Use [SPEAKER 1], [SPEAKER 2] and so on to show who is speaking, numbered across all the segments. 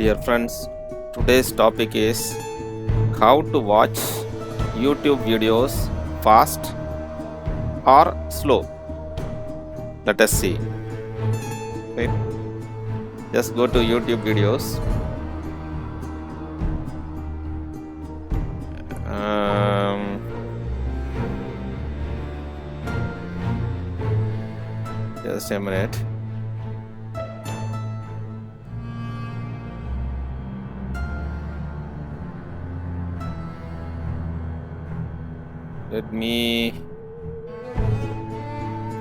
[SPEAKER 1] Dear friends, today's topic is how to watch YouTube videos fast or slow. Let us see. Right? Just go to YouTube videos. Just a minute. Let me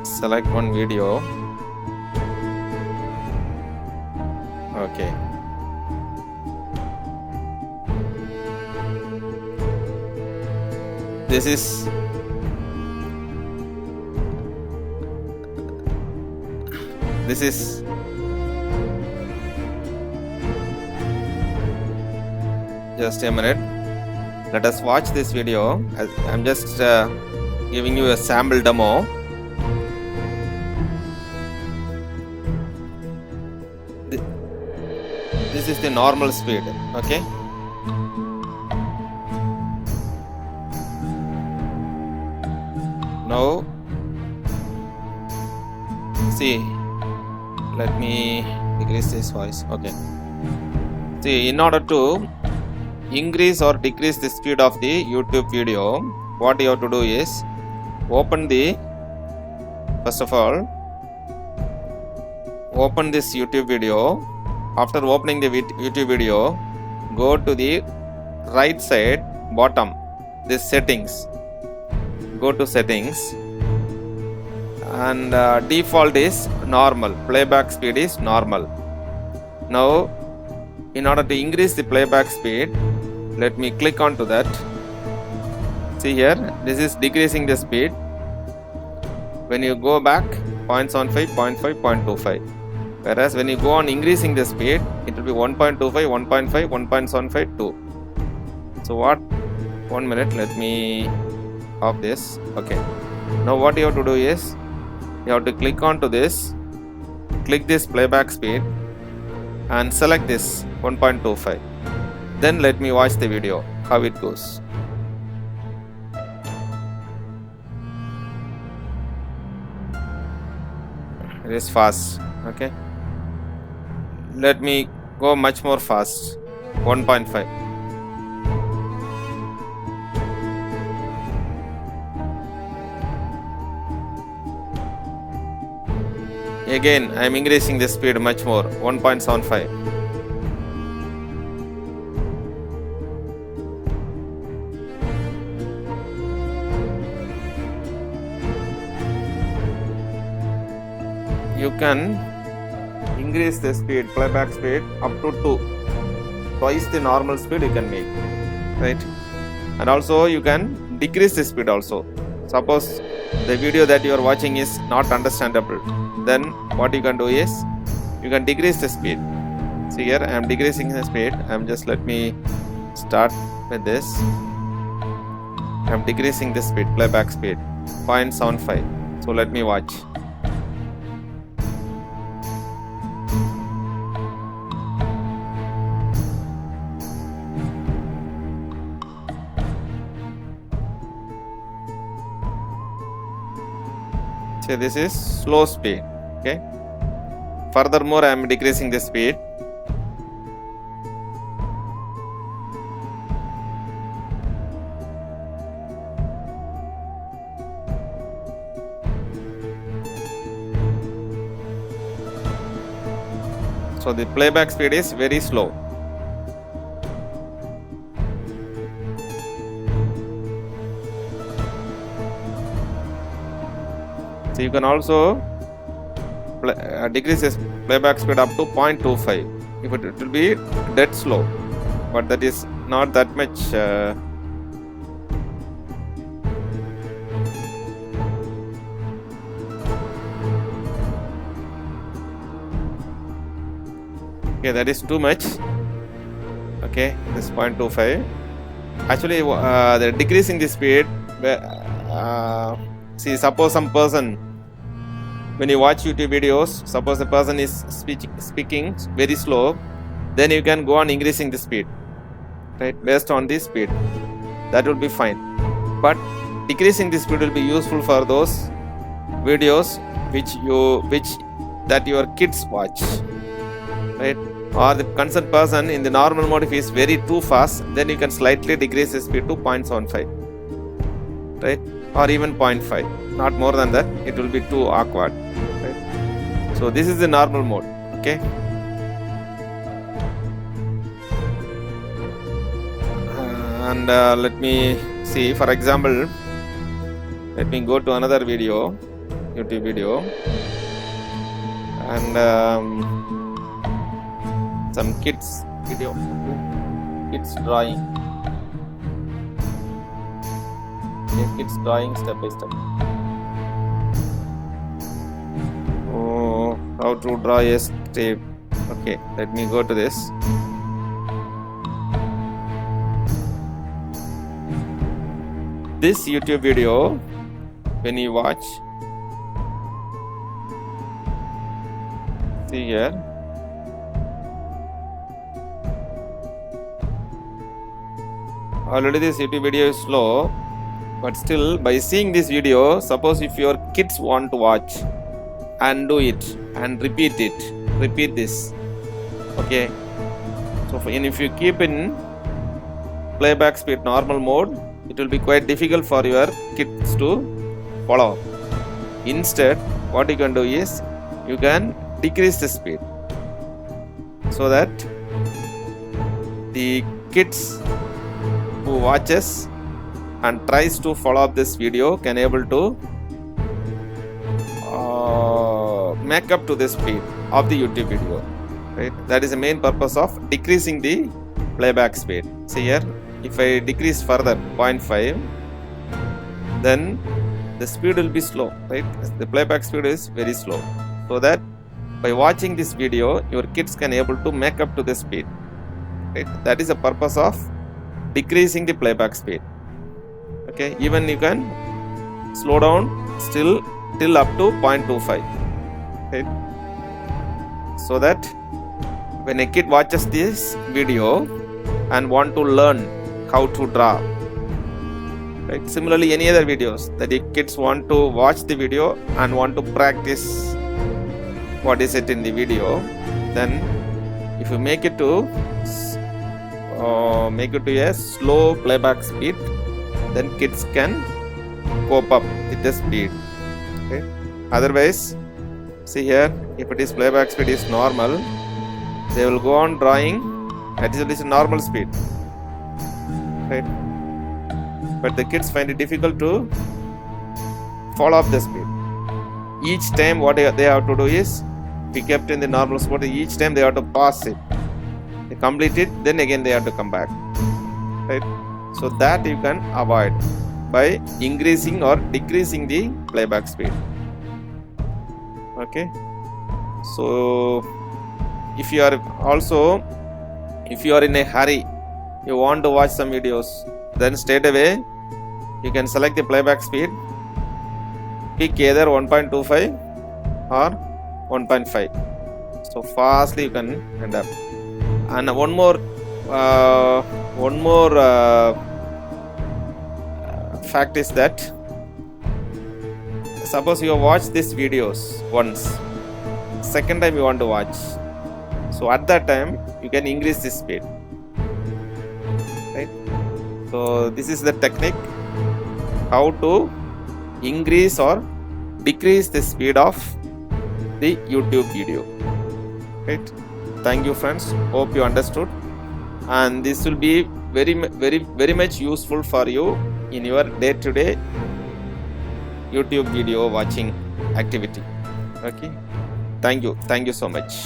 [SPEAKER 1] select one video. Okay. This is just a minute. Let us watch this video. I'm just giving you a sample demo. This is the normal speed. Okay. Now, see. Let me decrease this voice. Okay. See, in order to increase or decrease the speed of the YouTube video, what you have to do is first of all open this YouTube video. After opening the YouTube video, go to the right side bottom, this settings. Go to settings and default is normal, playback speed is normal. Now in order to increase the playback speed, let me click onto that. See here, this is decreasing the speed. When you go back, 0.75, 0.5, 0.25. Whereas when you go on increasing the speed, it will be 1.25, 1.5, 1.75, 2. So what? 1 minute, let me off this. Okay. Now what you have to do is, you have to click onto this, click this playback speed and select this 1.25. Then let me watch the video, how it goes. It is fast. Okay. Let me go much more fast, 1.5. Again, I am increasing the speed much more, 1.75. You can increase the speed, playback speed up to 2. Twice the normal speed you can make, right? And also you can decrease the speed also. Suppose the video that you are watching is not understandable, then what you can do is, you can decrease the speed. See here, I am decreasing the speed. Let me start with this. I am decreasing the speed, playback speed, 0.75. So let me watch. So this is slow speed. Okay. Furthermore, I am decreasing the speed. So the playback speed is very slow. So you can also decrease this playback speed up to 0.25. If it will be dead slow, but that is not that much. Okay, that is too much. Okay, this 0.25. Actually, the decreasing the speed. See, suppose some person, when you watch YouTube videos, suppose the person is speaking very slow, then you can go on increasing the speed, right, based on the speed. That will be fine. But decreasing the speed will be useful for those videos that your kids watch, right? Or the concerned person in the normal mode, if he is very too fast, then you can slightly decrease the speed to 0.75, right, or even 0.5, not more than that. It will be too awkward, right? So this is the normal mode. Okay, and let me see, for example, let me go to another video, YouTube video, and some kids video, kids drawing, kids drawing step by step. Oh, how to draw a step. Okay, let me go to this. This YouTube video, when you watch, see here, already this YouTube video is slow, but still by seeing this video, suppose if your kids want to watch and do it and repeat this, okay, so if you keep in playback speed normal mode, it will be quite difficult for your kids to follow. Instead, what you can do is you can decrease the speed so that the kids who watches and tries to follow up this video can able to make up to the speed of the YouTube video, right? That is the main purpose of decreasing the playback speed. See here, if I decrease further 0.5, then the speed will be slow, right? The playback speed is very slow, so that by watching this video, your kids can able to make up to the speed, right? That is the purpose of decreasing the playback speed. Okay, even you can slow down still till up to 0.25, right? So that when a kid watches this video and want to learn how to draw, right? Similarly, any other videos that the kids want to watch the video and want to practice what is it in the video, then if you make it to a slow playback speed, then kids can cope up with the speed, okay? Otherwise, see here, if it is playback speed is normal, they will go on drawing at least normal speed, right? But the kids find it difficult to follow up the speed. Each time what they have to do is, be kept in the normal spot, each time they have to pause it, they complete it, then again they have to come back, right? So that you can avoid by increasing or decreasing the playback speed. Okay, so if you are in a hurry, you want to watch some videos, then straight away you can select the playback speed, pick either 1.25 or 1.5, so fastly you can end up. And one more fact is that suppose you watch these videos once, second time you want to watch, so at that time you can increase the speed, right? So this is the technique how to increase or decrease the speed of the YouTube video, right? Thank you friends, hope you understood, and this will be very much useful for you in your day-to-day YouTube video watching activity. Okay, thank you so much.